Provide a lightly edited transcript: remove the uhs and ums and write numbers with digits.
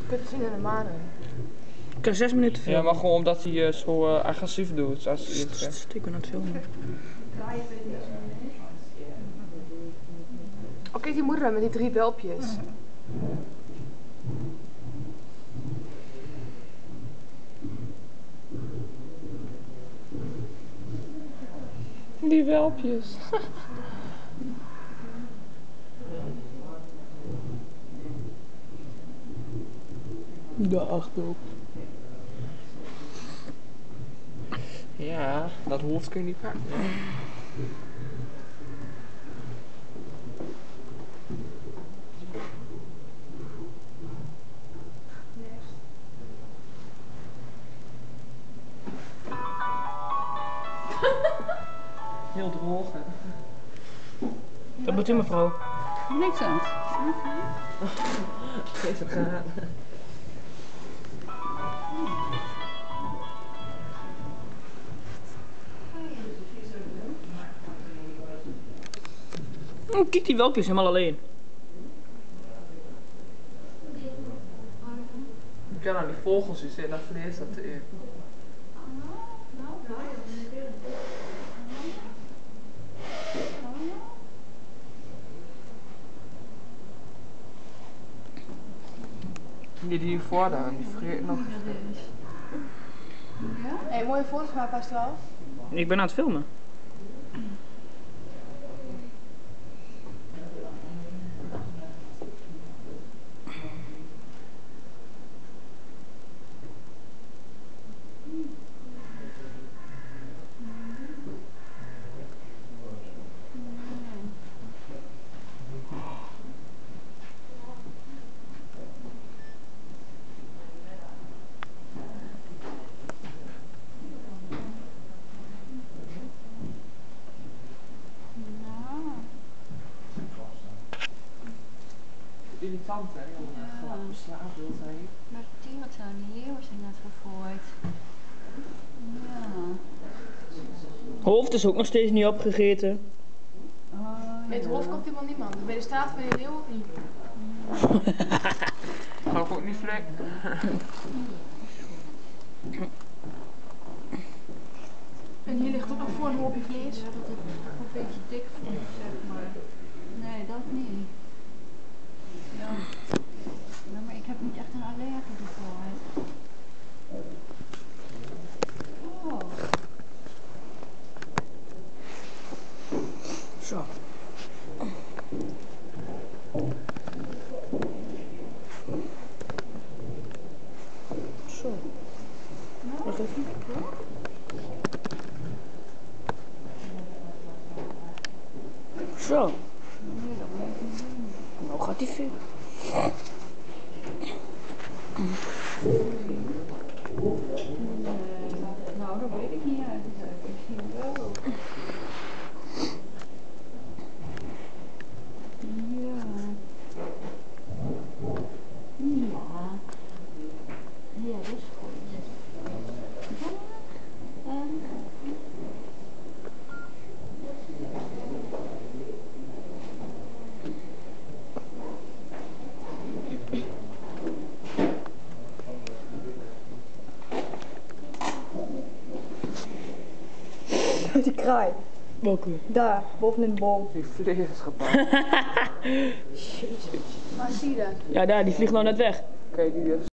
Kut zien in de manen. Ik kan 6 minuten filmen. Ja, maar gewoon omdat hij zo agressief doet. Als hij het zegt. Ik ben aan het filmen. Oh, kijk die moeder met die 3 welpjes. Die welpjes. De achterop. Ja, dat hoofd kun je niet pakken. Heel droog, hè? Dat moet u, mevrouw. Niks aan. Geef het gaan. Oh, kijk die welpjes helemaal alleen. Ik kan aan die vogels zien zitten, dat vlees dat erin. Die hiervoor dan, die vreet nog. Hey, mooie foto's gemaakt, Pascal. Ik ben aan het filmen. Irritant, hè? Gewoon beslaafd wil zijn. Maar de dierentuin, die leeuwen zijn net vervoerd. Ja. Hoofd is ook nog steeds niet opgegeten. Bij het hoofd komt helemaal niemand. Bij de staat van de leeuw ook niet. Ga ik ook niet vlekken. En hier ligt ook nog voor een hoopje vlees. Ja, dat het een beetje dik voelt, zeg maar. Nee, dat niet. Ja. Ja, maar ik heb niet echt een allergie ervoor. Oh. Zo. Zo. Wacht even. Zo. Nou gaat die veel. Nou, dat weet ik niet eigenlijk. Misschien wel. Ja. Ja, dat is goed. Die kraai. Welke? Daar, bovenin de boom. Die vlees is gepakt. Waar zie je dat? Ja, daar, die vliegt nou net weg. Kijk, die